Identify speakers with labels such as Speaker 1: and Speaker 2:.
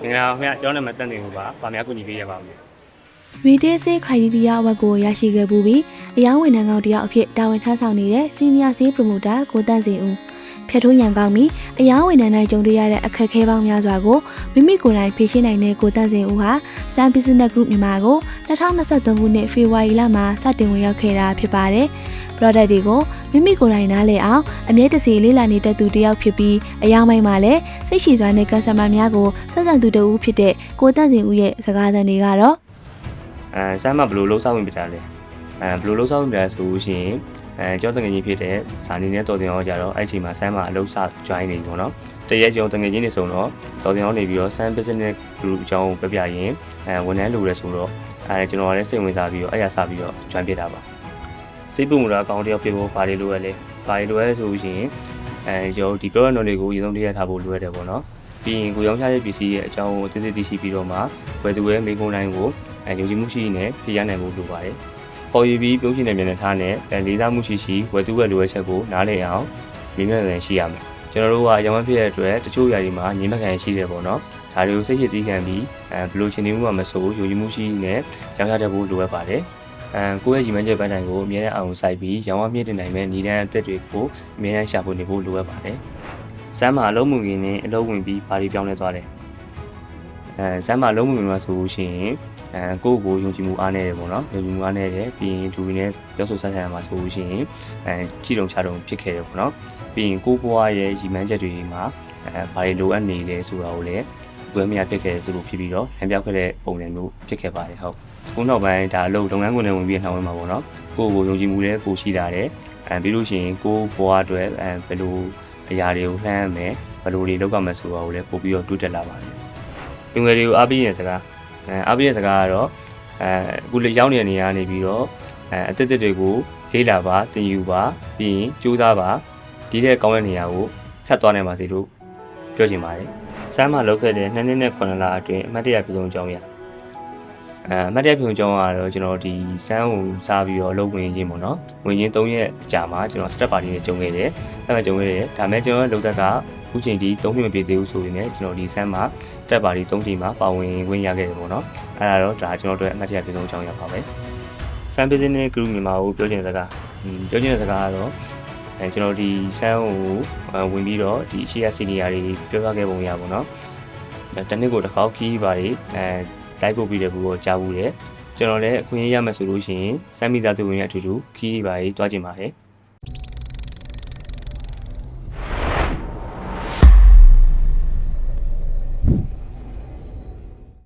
Speaker 1: ငါခင်ဗျကျွန်တော်နာမည်တန်တင်ကိုပါဗာများကူညီပေးရပါမယ်
Speaker 2: Retail Sales Criteria ဝက်ကိုရရှိခဲ့ပြီးအယောင်းဝန်ထမ်းကောင်းတယောက်အဖြစ်တာဝန်ထမ်းဆောင်နေတဲ့ Senior Sales Promoter ကိုတန့်စင်ဦးဖြတ်ထိုးညံကောင်းပြီးအယောင်းဝန်ထမ်းတိုင်းကြုံတွေ့ရတဲ့အခက်အခဲပေါင်းများစွာကိုမိမိကိုယ်တိုင်ဖြေရှင်းနိုင်တဲ့ကိုတန့်စင်ဦးဟာ Sun Business Group မြန်မာကို2023ခုနှစ်ဖေဖော်ဝါရီလမှာစတင်ဝင်ရောက်ခဲ့တာဖြစ်ပါတယ်။ product တွေကိုမိမိကိုယ်တိုင်နားလည်အောင်အမြဲတစေလေးလာနေတဲ့သူတစ်ယောက်ဖြစ်ပြီးအယောင်းပိုင်းမှာလည်းစိတ်ရှည်စွာနဲ့ customer များကိုဆက်ဆံသူတဦးဖြစ်တဲ့ကိုတန့်စင်ဦးရဲ့စကားသံတွေကတော့
Speaker 1: စမ်းမဘယ်လိုလှုပ်ဆောင်ဝင်ပြတာလဲဘယ်လိုလှုပ်ဆောင်ဝင်ပြတာဆိုလို့ရှိရင်ကျောင်းတငယ်ချင်းဖြစ်တဲ့ဇာနေနဲ့တော်တင်အောင်ကြတော့အဲ့ချိန်မှာစမ်းမအလုပ်စ join နေပြီပေါ့နော်တရက်ကျောင်းတငယ်ချင်းတွေဆိုတော့တော်တင်အောင်နေပြီးတော့ Sun Business Group အကြောင်းပြပြရင်ဝန်ထမ်းလိုရဲဆိုတော့ကျွန်တော်လည်းစိတ်ဝင်စားပြီးတော့အဲ့ရစပြီးတော့ join ဖြစ်တာပါစိတ်ပုံမူတာအကောင့်တယောက်ဖြစ်ဖို့ဘာတွေလိုရလဲဘာတွေလိုရလဲဆိုလို့ရှိရင်ကျွန်တော်ဒီ product knowledge ကိုအရင်ဆုံးတည့်ရထားဖို့လိုရတယ်ပေါ့နော်ပြီးရင်ကိုရောင်းချတဲ့ပစ္စည်းရဲ့အကြောင်းကိုသိသိသိရှိပြီးတော့မှဝယ်သူရဲ့မိကုန်းတိုင်းကိုယုံကြည်မှုရှိနေဖြေရနိုင်ဖို့လိုပါတယ်။ပေါ်ယူပြီးပြုံးရှင်တဲ့မျက်နှာထားနဲ့လေးစားမှုရှိဝယ်သူရဲ့လိုအပ်ချက်ကိုနားလည်အောင်မြင်မြင်လည်ရှိရမယ်။ကျွန်တော်တို့ကရောင်းဖြစ်တဲ့အတွက်တချို့ຢာတွေမှာငြင်းမခံရှိတယ်ပေါ့နော်။ဒါတွေကိုစိတ်ရည်သီးခံပြီးဘယ်လိုချင်းနေမှုမှမဆိုယုံကြည်မှုရှိနေရောင်းချတတ်ဖို့လိုအပ်ပါတယ်။ကိုယ့်ရဲ့ညီမချက်ပန်းတိုင်ကိုအမြဲတမ်းအောင်စိုက်ပြီးရောင်းဝမြင့်တင်နိုင်မဲ့ညီတန်းအသက်တွေကိုအမြဲတမ်းရှာဖွေနေဖို့လိုအပ်ပါတယ်။စမ်းမအလုံးမှုရင်းနဲ့အလုံးဝင်ပြီးဘာတွေပြောင်းလဲသွားတယ်။စမ်းမအလုံးမှုရင်းမှာဆိုလို့ရှိရင်ကိုယ့်ကိုယုံကြည်မှုအားနေတယ်ပေါ့နော်ယုံကြည်မှုအားနေတယ်ပြီးရင်လူတွေနဲ့ပြောဆိုဆက်ဆံရမှာဆိုလို့ရှိရင်ကြည်တုံချတုံဖြစ်ခဲ့တယ်ပေါ့နော်ပြီးရင်ကိုယ့်ဘဝရဲ့ရည်မှန်းချက်တွေမှာဘာတွေလိုအပ်နေလဲဆိုတာကိုလည်းဝယ်မရဖြစ်ခဲ့သူတို့ဖြစ်ပြီးတော့ဟန်ပြောက်ခဲ့တဲ့ပုံစံမျိုးဖြစ်ခဲ့ပါတယ်ဟုတ်ခုနောက်ပိုင်းဒါအလုပ်လုပ်ငန်းခွင်တွေဝင်ပြီးနှောင်းဝင်မှာပေါ့နော်ကိုယ့်ကိုယုံကြည်မှုလည်းပိုရှိလာတယ်ပြီးလို့ရှိရင်ကိုယ့်ဘဝအတွက်ဘယ်လိုအရာတွေကိုလှမ်းရမယ်ဘယ်လိုတွေလုပ်ရမယ်ဆိုတာကိုလည်းပို့ပြီးတော့တိုးတက်လာပါတယ်လူငယ်တွေကိုအားပေးရတဲ့စကားအားပေးတဲ့စကားကတော့အခုလေရောက်နေတဲ့နေရာနေပြီးတော့အသက်တွေကိုလေးလာပါတင်ယူပါပြီးရင်ကြိုးစားပါဒီတဲ့ကောင်းတဲ့နေရာကိုဆက်သွားနိုင်ပါစေလို့ပြောချင်ပါတယ်စမ်းမလုပ်ခဲ့တဲ့2နှစ်နဲ့9လအတွင်းအမှတ်တရပြုံးအကြောင်းရအမှတ်တရပြုံးအကြောင်းကတော့ကျွန်တော်ဒီစမ်းကိုစားပြီးတော့လုပ်ဝင်ခြင်းပေါ့နော်ဝင်ခြင်း3ရက်အကြာမှာကျွန်တော် step party နဲ့ကြုံခဲ့တယ်အဲ့မှာကြုံခဲ့တယ်ဒါမဲ့ကျွန်တော်လုပ်သက်ကအခုချိန်ဒီ3နှစ်မပြည့်သေးဘူးဆိုရင်လည်းကျွန်တော်ဒီစမ်းမှာ step party 3ချိန်မှာပါဝင်ဝင်ရခဲ့တယ်ပေါ့နော်အဲ့ဒါတော့ဒါကျွန်တော်တို့အမှတ်တရပြုံးအကြောင်းရပါပဲ Sun Business Group မြန်မာကိုပြောချင်တဲ့စကားပြောချင်တဲ့စကားကတော့ကျွန်တော်ဒီစမ်းကိုဝင်ပြီးတော့ဒီရှေ့ရစီနီယာတွေပြောပြခဲ့ပုံရပါတော့တနစ်ကိုတစ်ခေါက်ခီးပါတယ်လိုက်ပို့ပြီးတဲ့ဘူးကိုကြားဘူးတယ်ကျွန်တော်လည်းအခွင့်အရေးရမယ်ဆိုလို့ရှိရင်စမ်းမိသားစုဝင်ရဲ့အတူတူခီးပါတယ်တွားကျင်ပါတယ်